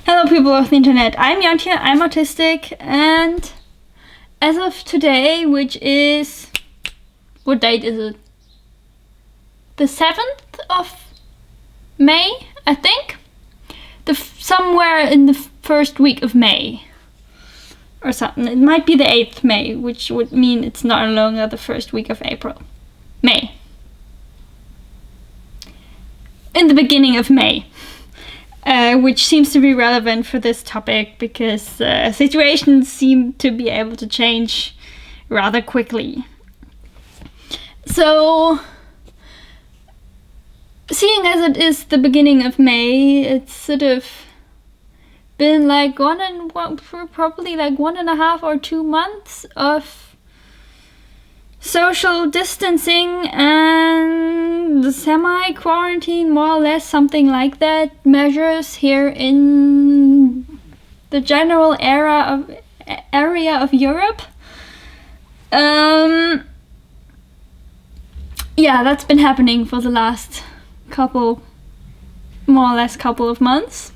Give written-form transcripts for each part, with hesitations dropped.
Hello people of the internet, I'm Jontje, I'm autistic, and as of today, which is, what date is it? The 7th of May, I think? Somewhere in the first week of May. Or something. It might be the 8th May, which would mean it's no longer the first week of April. May. In the beginning of May. Which seems to be relevant for this topic because situations seem to be able to change rather quickly. So, seeing as it is the beginning of May, it's sort of been like probably like 1.5 or 2 months of social distancing and the semi-quarantine, more or less, something like that, measures here in the general area of Europe. Yeah, that's been happening for the last couple of months.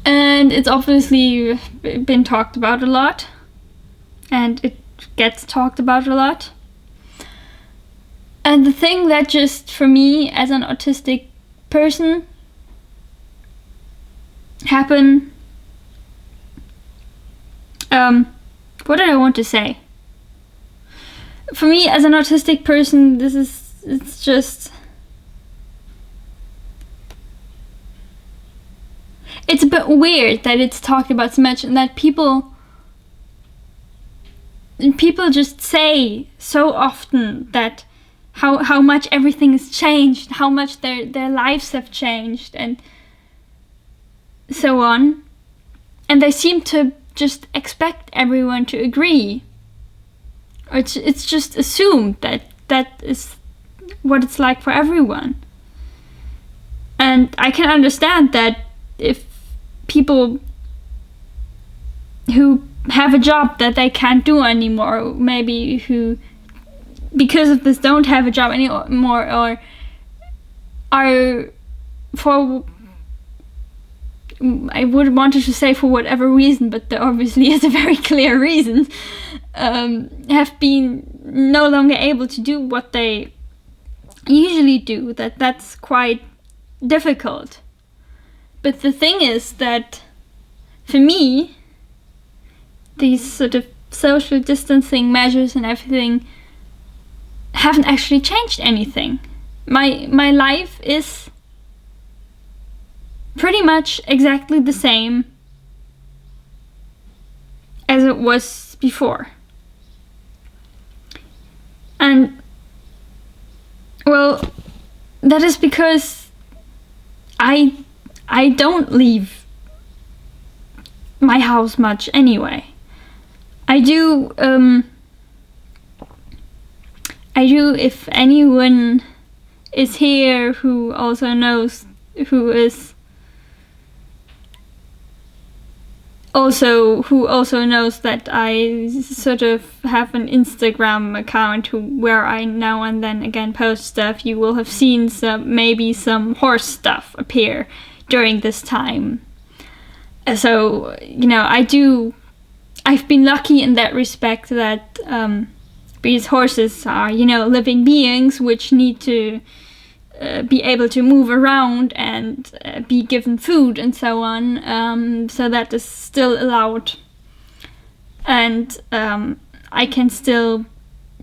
And it's obviously been talked about a lot, and it gets talked about a lot. And the thing that just, for me, as an autistic person, happened, what did I want to say? For me, as an autistic person, it's just, it's a bit weird that it's talked about so much and that people just say so often that how much everything has changed, how much their lives have changed and so on. And they seem to just expect everyone to agree. Or it's just assumed that is what it's like for everyone. And I can understand that if people who have a job that they can't do anymore, maybe who because of this don't have a job anymore, or are, for, I would want to say for whatever reason, but there obviously is a very clear reason, have been no longer able to do what they usually do, that's quite difficult. But the thing is that, for me, these sort of social distancing measures and everything haven't actually changed anything. My life is pretty much exactly the same as it was before. And, well, that is because I don't leave my house much anyway. I do, if anyone is here who also knows that I sort of have an Instagram account where I now and then again post stuff, you will have seen maybe some horse stuff appear during this time. So, I've been lucky in that respect that because horses are, living beings which need to be able to move around and be given food and so on, so that is still allowed. And I can still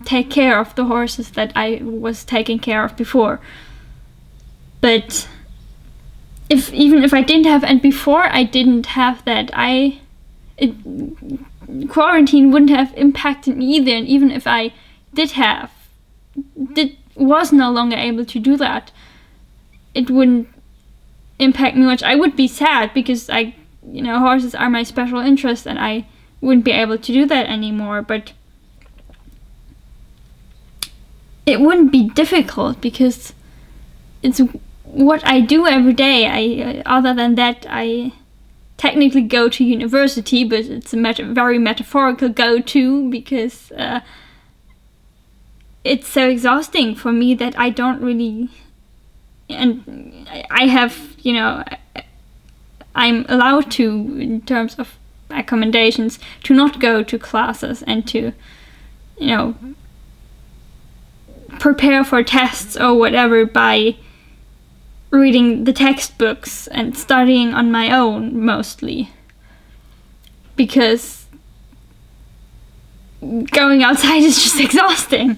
take care of the horses that I was taking care of before. But even if I didn't have, and before I didn't have that, quarantine wouldn't have impacted me either. And even if I was no longer able to do that, it wouldn't impact me much. I would be sad because horses are my special interest and I wouldn't be able to do that anymore, but it wouldn't be difficult because it's what I do every day. Other than that, I technically go to university, but it's a very metaphorical go-to because it's so exhausting for me that I don't really and I have, you know, I'm allowed to, in terms of accommodations, to not go to classes and to, you know, prepare for tests or whatever by reading the textbooks and studying on my own mostly, because going outside is just exhausting.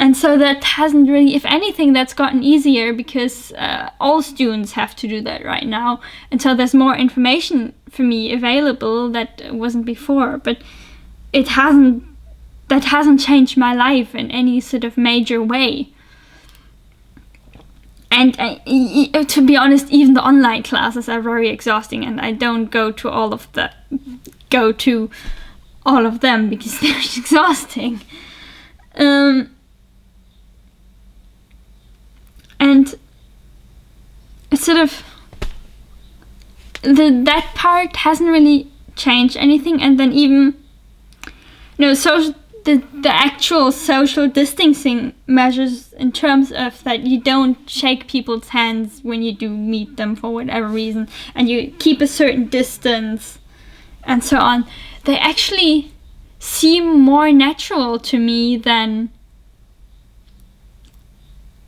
And so that hasn't really, if anything, that's gotten easier, because all students have to do that right now. And so there's more information for me available that wasn't before. But that hasn't changed my life in any sort of major way. And to be honest, even the online classes are very exhausting, and I don't go to all of them because they're exhausting. And it's sort of that part hasn't really changed anything. And then even, you know, the actual social distancing measures, in terms of that you don't shake people's hands when you do meet them for whatever reason, and you keep a certain distance and so on, they actually seem more natural to me than,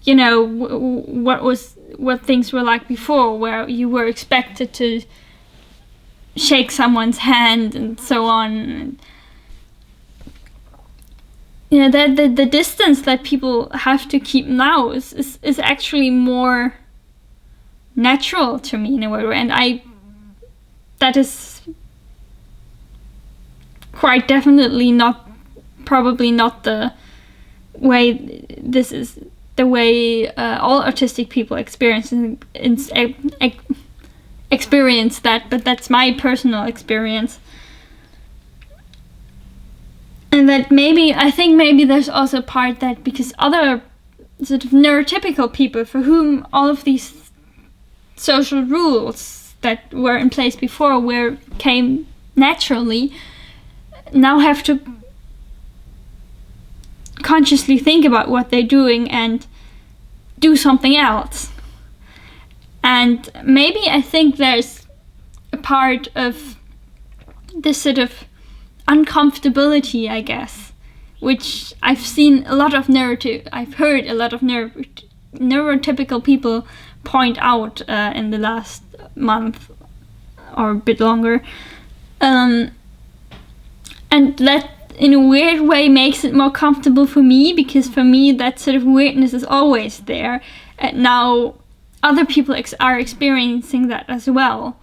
you know, what things were like before, where you were expected to shake someone's hand and so on. You know, the distance that people have to keep now is actually more natural to me in a way, and that is quite definitely probably not the way this is. The way all autistic people experience that, but that's my personal experience. And that I think maybe there's also a part that because other sort of neurotypical people for whom all of these social rules that were in place before came naturally, now have to consciously think about what they're doing and do something else. And maybe I think there's a part of this sort of uncomfortability, I guess, which I've heard a lot of neurotypical people point out in the last month or a bit longer, and that in a weird way makes it more comfortable for me, because for me that sort of weirdness is always there, and now other people are experiencing that as well,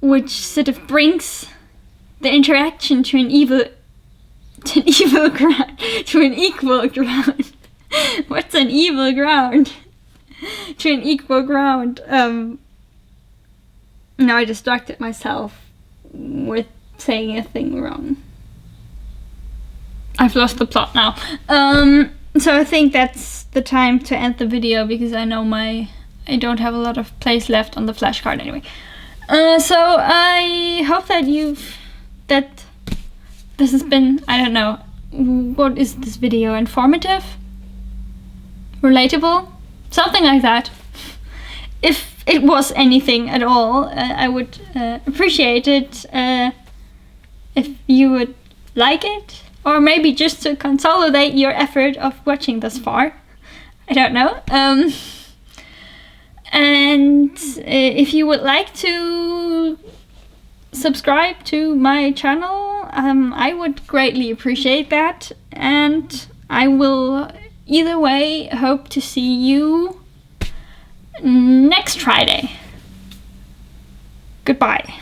which sort of brings the interaction to an equal ground. What's an evil ground? To an equal ground. Now I distracted myself with saying a thing wrong. I've lost the plot now. So I think that's the time to end the video, because I know I don't have a lot of place left on the flashcard anyway. So I hope that this has been, I don't know, what is this video? Informative? Relatable? Something like that. If it was anything at all, I would appreciate it if you would like it. Or maybe just to consolidate your effort of watching this far. I don't know. And if you would like to subscribe to my channel, I would greatly appreciate that. And I will either way hope to see you next Friday. Goodbye.